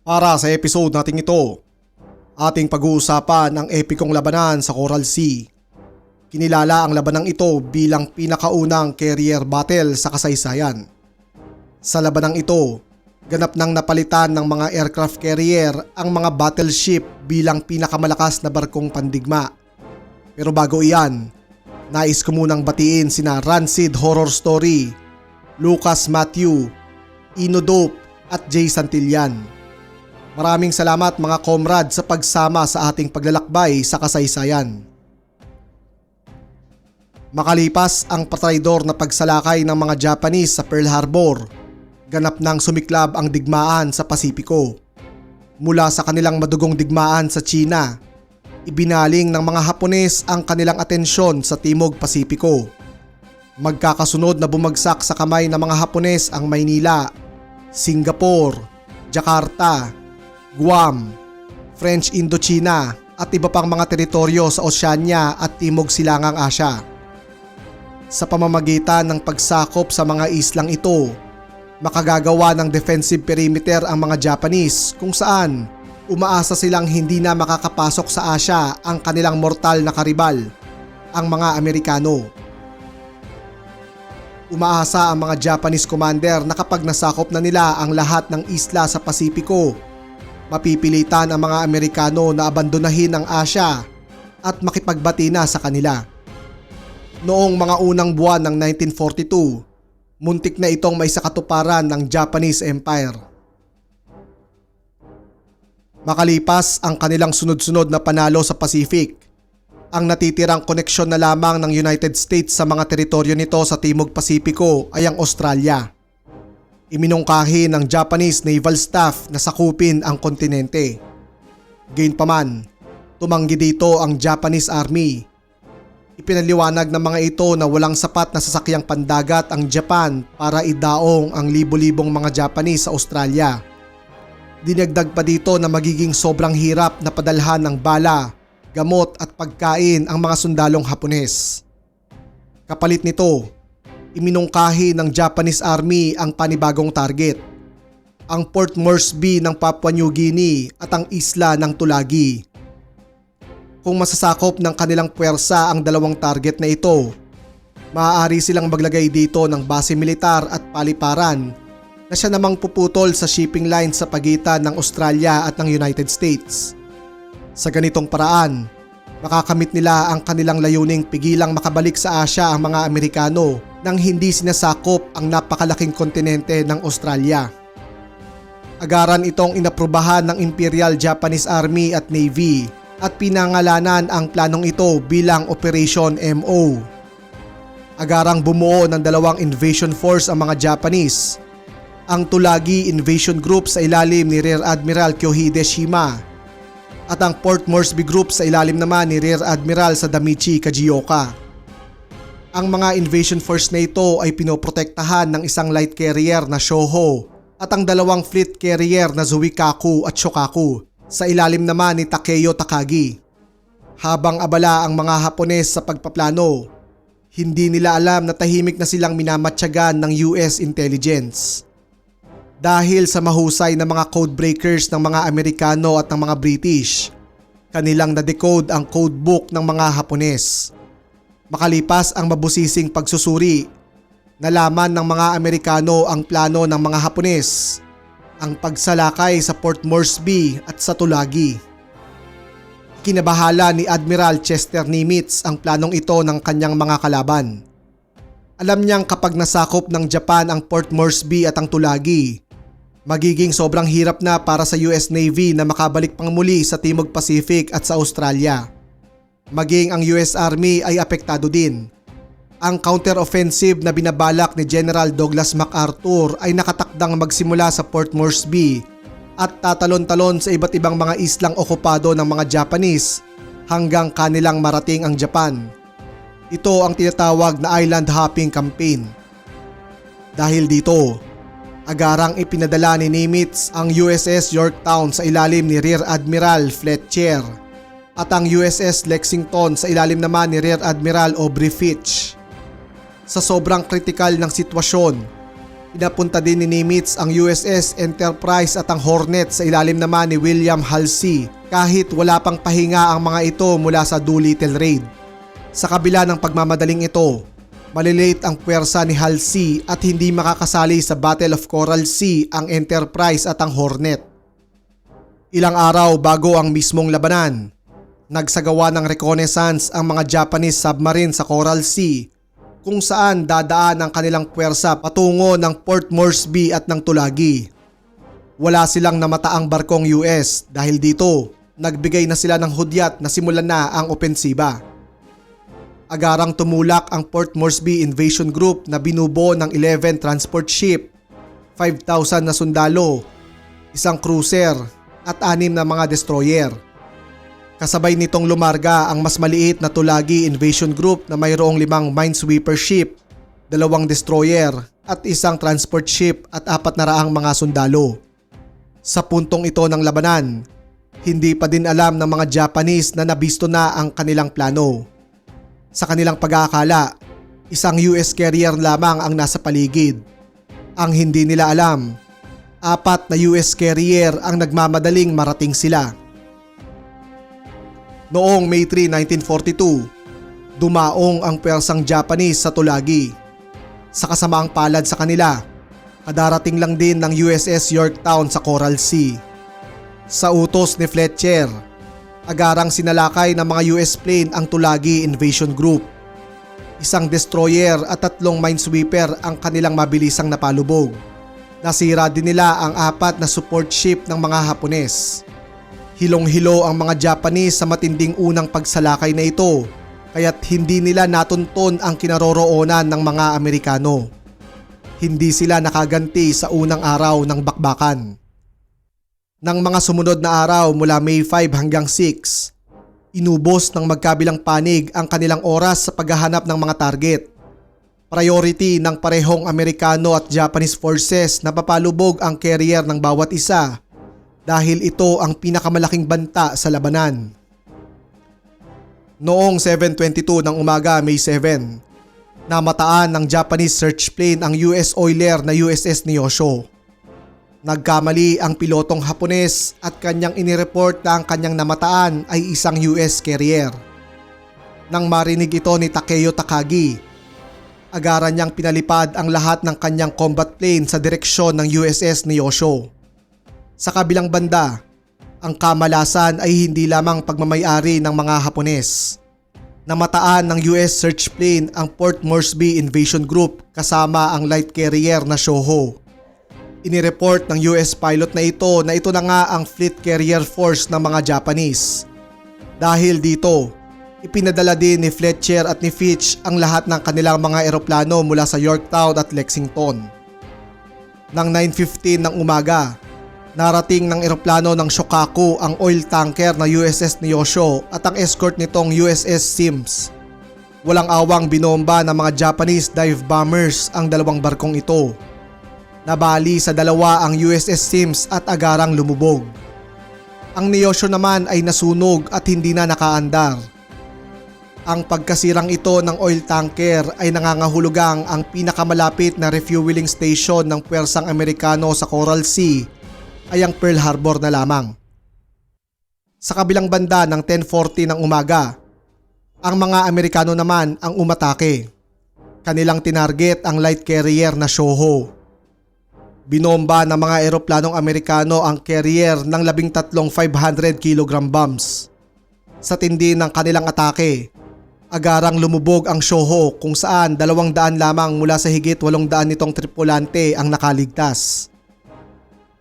Para sa episode nating ito, ating pag-uusapan ang epikong labanan sa Coral Sea. Kinilala ang labanang ito bilang pinakaunang carrier battle sa kasaysayan. Sa labanang ito, ganap nang napalitan ng mga aircraft carrier ang mga battleship bilang pinakamalakas na barkong pandigma. Pero bago iyan, nais ko munang batiin sina Rancid Horror Story, Lucas Matthew, Inodope at Jay Santillan. Maraming salamat mga comrade sa pagsama sa ating paglalakbay sa kasaysayan. Makalipas ang patraidor na pagsalakay ng mga Japanese sa Pearl Harbor, ganap nang sumiklab ang digmaan sa Pasipiko. Mula sa kanilang madugong digmaan sa China, ibinaling ng mga Hapones ang kanilang atensyon sa Timog Pasipiko. Magkakasunod na bumagsak sa kamay ng mga Hapones ang Maynila, Singapore, Jakarta, Guam, French Indochina at iba pang mga teritoryo sa Oceania at Timog Silangang Asya. Sa pamamagitan ng pagsakop sa mga islang ito, makagagawa ng defensive perimeter ang mga Japanese kung saan umaasa silang hindi na makakapasok sa Asya ang kanilang mortal na karibal, ang mga Amerikano. Umaasa ang mga Japanese commander na kapag nasakop na nila ang lahat ng isla sa Pasipiko, mapipilitan ang mga Amerikano na abandonahin ang Asya at makipagbati na sa kanila. Noong mga unang buwan ng 1942, muntik na itong may sakatuparan ng Japanese Empire. Makalipas ang kanilang sunod-sunod na panalo sa Pacific, ang natitirang koneksyon na lamang ng United States sa mga teritoryo nito sa Timog Pasipiko ay ang Australia. Iminungkahi ng Japanese Naval Staff na sakupin ang kontinente. Gayunpaman, tumanggi dito ang Japanese Army. Ipinaliwanag ng mga ito na walang sapat na sasakyang pandagat ang Japan para idaong ang libo-libong mga Japanese sa Australia. Dinagdag pa dito na magiging sobrang hirap na padalhan ng bala, gamot at pagkain ang mga sundalong Hapones. Kapalit nito, iminungkahi ng Japanese Army ang panibagong target, ang Port Moresby ng Papua New Guinea at ang isla ng Tulagi. Kung masasakop ng kanilang puwersa ang dalawang target na ito, maaari silang maglagay dito ng base militar at paliparan na siya namang puputol sa shipping line sa pagitan ng Australia at ng United States. Sa ganitong paraan, makakamit nila ang kanilang layuning pigilang makabalik sa Asya ang mga Amerikano nang hindi sinasakop ang napakalaking kontinente ng Australia. Agaran itong inaprubahan ng Imperial Japanese Army at Navy at pinangalanan ang planong ito bilang Operation MO. Agarang bumuo ng dalawang invasion force ang mga Japanese, ang Tulagi Invasion Group sa ilalim ni Rear Admiral Kyohide Shima at ang Port Moresby Group sa ilalim naman ni Rear Admiral Sadamichi Kajioka. Ang mga invasion force na ito ay pinoprotektahan ng isang light carrier na Shoho at ang dalawang fleet carrier na Zuikaku at Shokaku sa ilalim naman ni Takeyo Takagi. Habang abala ang mga Hapones sa pagpaplano, hindi nila alam na tahimik na silang minamatyagan ng US intelligence. Dahil sa mahusay na mga codebreakers ng mga Amerikano at ng mga British, kanilang na-decode ang codebook ng mga Hapones. Makalipas ang mabusising pagsusuri, nalaman ng mga Amerikano ang plano ng mga Hapones, ang pagsalakay sa Port Moresby at sa Tulagi. Kinabahala ni Admiral Chester Nimitz ang planong ito ng kanyang mga kalaban. Alam niyang kapag nasakop ng Japan ang Port Moresby at ang Tulagi, magiging sobrang hirap na para sa US Navy na makabalik pang muli sa Timog Pacific at sa Australia. Maging ang US Army ay apektado din. Ang counter-offensive na binabalak ni General Douglas MacArthur ay nakatakdang magsimula sa Port Moresby at tatalon-talon sa iba't ibang mga islang okupado ng mga Japanese hanggang kanilang marating ang Japan. Ito ang tinatawag na Island Hopping Campaign. Dahil dito, agarang ipinadala ni Nimitz ang USS Yorktown sa ilalim ni Rear Admiral Fletcher at ang USS Lexington sa ilalim naman ni Rear Admiral Aubrey Fitch. Sa sobrang kritikal ng sitwasyon, Pinapunta din ni Nimitz ang USS Enterprise at ang Hornet sa ilalim naman ni William Halsey kahit wala pang pahinga ang mga ito mula sa Doolittle Raid. Sa kabila ng pagmamadaling ito, maliliit ang puwersa ni Halsey at hindi makakasali sa Battle of Coral Sea ang Enterprise at ang Hornet. Ilang araw bago ang mismong labanan, nagsagawa ng reconnaissance ang mga Japanese submarine sa Coral Sea kung saan dadaan ang kanilang puwersa patungo ng Port Moresby at ng Tulagi. Wala silang namataang barkong US dahil dito nagbigay na sila ng hudyat na simulan na ang opensiba. Agarang tumulak ang Port Moresby Invasion Group na binubuo ng 11 transport ship, 5,000 na sundalo, isang cruiser at 6 na mga destroyer. Kasabay nitong lumarga ang mas maliit na Tulagi Invasion Group na mayroong 5 minesweeper ship, 2 destroyer at isang transport ship at 400 mga sundalo. Sa puntong ito ng labanan, hindi pa din alam ng mga Japanese na nabisto na ang kanilang plano. Sa kanilang pag-aakala, isang US carrier lamang ang nasa paligid. Ang hindi nila alam, 4 na US carrier ang nagmamadaling marating sila. Noong May 3, 1942, dumaong ang puwersang Japanese sa Tulagi. Sa kasamaang palad sa kanila, kadarating lang din ng USS Yorktown sa Coral Sea. Sa utos ni Fletcher, agarang sinalakay ng mga US plane ang Tulagi Invasion Group. Isang destroyer at 3 minesweeper ang kanilang mabilisang napalubog. Nasira din nila ang 4 na support ship ng mga Hapones. Hilong-hilo ang mga Japanese sa matinding unang pagsalakay na ito, kaya't hindi nila natunton ang kinaroroonan ng mga Amerikano. Hindi sila nakaganti sa unang araw ng bakbakan. Nang mga sumunod na araw mula May 5 hanggang 6, inubos ng magkabilang panig ang kanilang oras sa paghahanap ng mga target. Priority ng parehong Amerikano at Japanese forces na papalubog ang carrier ng bawat isa dahil ito ang pinakamalaking banta sa labanan. Noong 7:22 ng umaga, May 7, namataan ng Japanese search plane ang US oiler na USS Neosho. Nagkamali ang pilotong Hapones at kanyang inireport na ang kanyang namataan ay isang US carrier. Nang marinig ito ni Takeo Takagi, agaran niyang pinalipad ang lahat ng kanyang combat plane sa direksyon ng USS Neosho. Sa kabilang banda, ang kamalasan ay hindi lamang pagmamayari ng mga Hapones. Namataan ng US search plane ang Port Moresby Invasion Group kasama ang light carrier na Shoho. Inireport ng US pilot na ito na nga ang fleet carrier force ng mga Japanese. Dahil dito, ipinadala din ni Fletcher at ni Fitch ang lahat ng kanilang mga eroplano mula sa Yorktown at Lexington. Nang 9:15 ng umaga, narating ng eroplano ng Shokaku ang oil tanker na USS Neosho at ang escort nitong USS Sims. Walang awang binomba ng mga Japanese dive bombers ang 2 barkong ito. Nabali sa 2 ang USS Sims at agarang lumubog. Ang Neosho naman ay nasunog at hindi na nakaandar. Ang pagkasirang ito ng oil tanker ay nangangahulugang ang pinakamalapit na refueling station ng puwersang Amerikano sa Coral Sea ay ang Pearl Harbor na lamang. Sa kabilang banda ng 10:40 ng umaga, ang mga Amerikano naman ang umatake. Kanilang tinarget ang light carrier na Shoho. Binomba ng mga eroplanong Amerikano ang carrier ng 13 500 kg bombs. Sa tindi ng kanilang atake, agarang lumubog ang Shoho kung saan 200 lamang mula sa higit 800 nitong tripulante ang nakaligtas.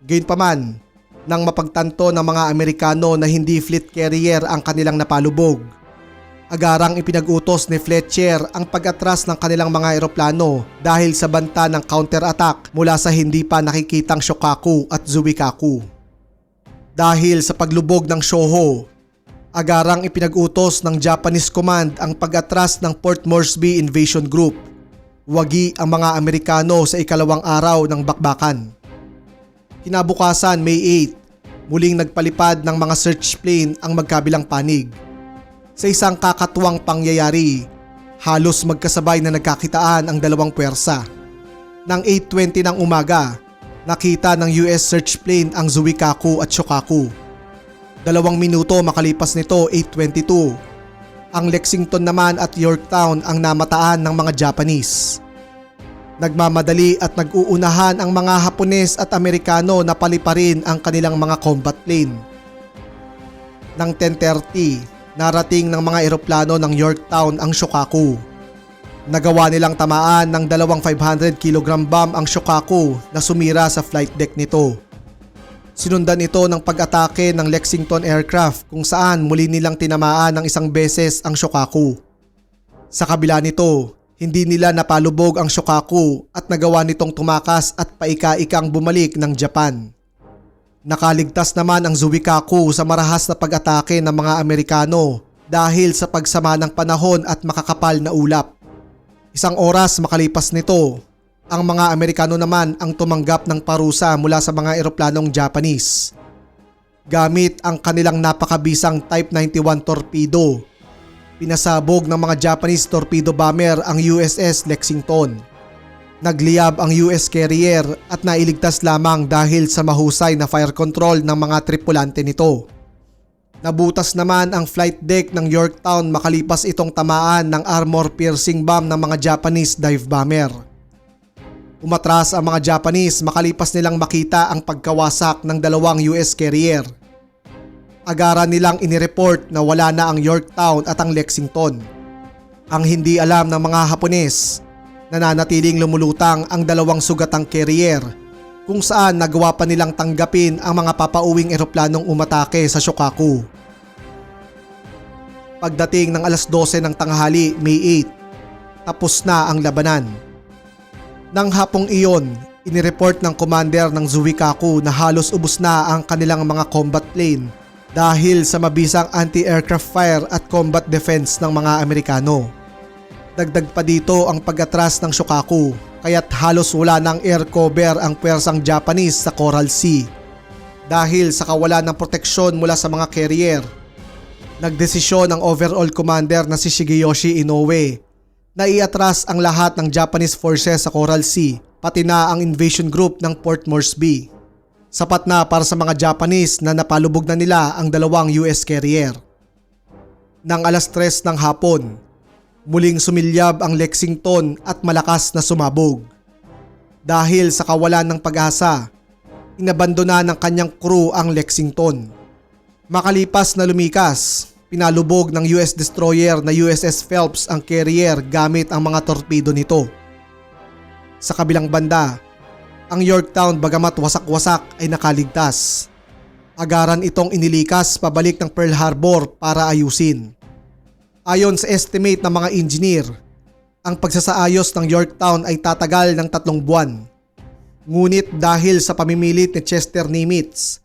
Gayunpaman, nang mapagtanto ng mga Amerikano na hindi fleet carrier ang kanilang napalubog, agarang ipinag-utos ni Fletcher ang pag-atras ng kanilang mga eroplano dahil sa banta ng counter-attack mula sa hindi pa nakikitang Shokaku at Zuikaku. Dahil sa paglubog ng Shoho, agarang ipinag-utos ng Japanese Command ang pag-atras ng Port Moresby Invasion Group. Wagi ang mga Amerikano sa ikalawang araw ng bakbakan. Kinabukasan, May 8, muling nagpalipad ng mga search plane ang magkabilang panig. Sa isang kakatuwang pangyayari, halos magkasabay na nagkakitaan ang 2 puwersa. Ng 8:20 ng umaga, nakita ng US search plane ang Zuikaku at Shokaku. 2 minuto makalipas nito, 8:22. Ang Lexington naman at Yorktown ang namataan ng mga Japanese. Nagmamadali at nag-uunahan ang mga Hapones at Amerikano na paliparin ang kanilang mga combat plane. Ng 10:30, narating ng mga eroplano ng Yorktown ang Shokaku. Nagawa nilang tamaan ng 2 500 kg bomb ang Shokaku na sumira sa flight deck nito. Sinundan ito ng pag-atake ng Lexington aircraft kung saan muli nilang tinamaan ng isang beses ang Shokaku. Sa kabila nito, hindi nila napalubog ang Shokaku at nagawa nitong tumakas at paika-ikang bumalik ng Japan. Nakaligtas naman ang Zuikaku sa marahas na pag-atake ng mga Amerikano dahil sa pagsama ng panahon at makakapal na ulap. 1 oras makalipas nito, ang mga Amerikano naman ang tumanggap ng parusa mula sa mga eroplanong Japanese. Gamit ang kanilang napakabisang Type 91 torpedo, pinasabog ng mga Japanese torpedo bomber ang USS Lexington. Nagliyab ang US carrier at nailigtas lamang dahil sa mahusay na fire control ng mga tripulante nito. Nabutas naman ang flight deck ng Yorktown makalipas itong tamaan ng armor-piercing bomb ng mga Japanese dive bomber. Umatras ang mga Japanese makalipas nilang makita ang pagkawasak ng 2 US carrier. Agaran nilang inireport na wala na ang Yorktown at ang Lexington. Ang hindi alam ng mga Hapones, nananatiling lumulutang ang 2 sugatang carrier kung saan nagawa pa nilang tanggapin ang mga papauwing eroplanong umatake sa Shokaku. Pagdating ng alas 12 ng tanghali, May 8, tapos na ang labanan. Nang hapong iyon, inireport ng commander ng Zuikaku na halos ubos na ang kanilang mga combat plane dahil sa mabisang anti-aircraft fire at combat defense ng mga Amerikano. Dagdag pa dito ang pag-atras ng Shokaku kaya't halos wala ng air cover ang pwersang Japanese sa Coral Sea. Dahil sa kawalan ng proteksyon mula sa mga carrier, nagdesisyon ang overall commander na si Shigeyoshi Inoue na iatras ang lahat ng Japanese forces sa Coral Sea pati na ang invasion group ng Port Moresby. Sapat na para sa mga Japanese na napalubog na nila ang 2 US carrier. Nang alas 3 ng hapon, muling sumilyab ang Lexington at malakas na sumabog. Dahil sa kawalan ng pag-asa, inabandona ng kanyang crew ang Lexington. Makalipas na lumikas, pinalubog ng US destroyer na USS Phelps ang carrier gamit ang mga torpedo nito. Sa kabilang banda, ang Yorktown bagamat wasak-wasak ay nakaligtas. Agaran itong inilikas pabalik ng Pearl Harbor para ayusin. Ayon sa estimate ng mga engineer, ang pagsasaayos ng Yorktown ay tatagal ng 3 buwan. Ngunit dahil sa pamimilit ni Chester Nimitz,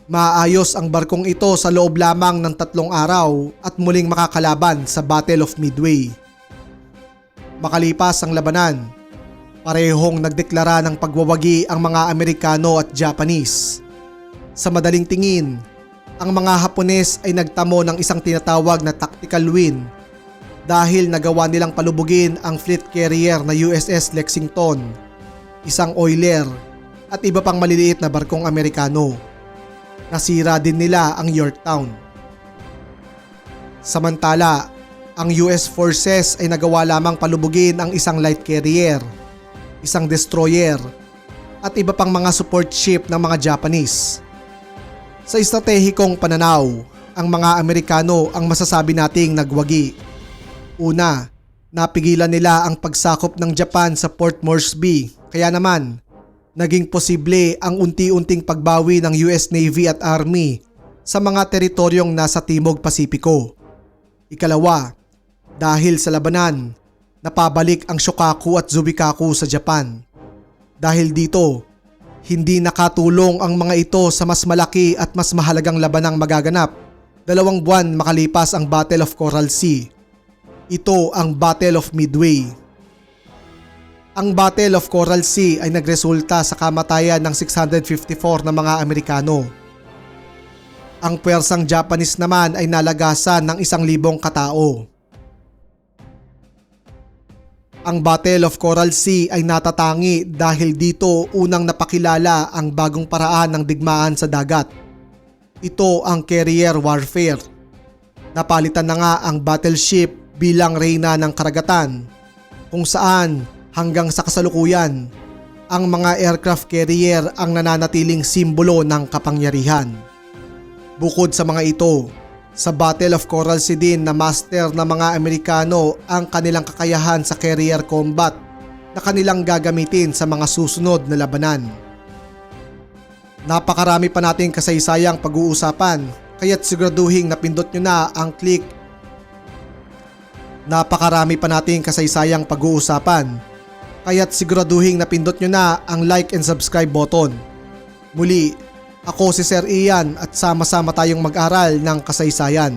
maayos ang barkong ito sa loob lamang ng 3 araw at muling makakalaban sa Battle of Midway. Makalipas ang labanan, parehong nagdeklara ng pagwawagi ang mga Amerikano at Japanese. Sa madaling tingin, ang mga Hapones ay nagtamo ng isang tinatawag na tactical win dahil nagawa nilang palubugin ang fleet carrier na USS Lexington, isang oiler at iba pang maliliit na barkong Amerikano. Nasira din nila ang Yorktown. Samantala, ang US forces ay nagawa lamang palubugin ang isang light carrier, isang destroyer at iba pang mga support ship ng mga Japanese. Sa estratehikong pananaw, ang mga Amerikano ang masasabi nating nagwagi. Una, napigilan nila ang pagsakop ng Japan sa Port Moresby, kaya naman naging posible ang unti-unting pagbawi ng US Navy at Army sa mga teritoryong nasa Timog Pasipiko. Ikalawa, dahil sa labanan, napabalik ang Shokaku at Zuikaku sa Japan. Dahil dito, hindi nakatulong ang mga ito sa mas malaki at mas mahalagang labanang magaganap 2 buwan makalipas ang Battle of Coral Sea. Ito ang Battle of Midway. Ang Battle of Coral Sea ay nagresulta sa kamatayan ng 654 na mga Amerikano. Ang puwersang Japanese naman ay nalagasan ng 1,000 katao. Ang Battle of Coral Sea ay natatangi dahil dito unang napakilala ang bagong paraan ng digmaan sa dagat. Ito ang carrier warfare. Napalitan na nga ang battleship bilang reyna ng karagatan, kung saan hanggang sa kasalukuyan, ang mga aircraft carrier ang nananatiling simbolo ng kapangyarihan. Bukod sa mga ito, sa Battle of Coral Sea din na master ng mga Amerikano ang kanilang kakayahan sa carrier combat na kanilang gagamitin sa mga susunod na labanan. Napakarami pa nating kasaysayang pag-uusapan, kaya't siguraduhin napindot nyo na ang click. Napakarami pa nating kasaysayang pag-uusapan, kaya't siguraduhin napindot nyo na ang like and subscribe button. Muli, ako si Sir Ian at sama-sama tayong mag-aral ng kasaysayan.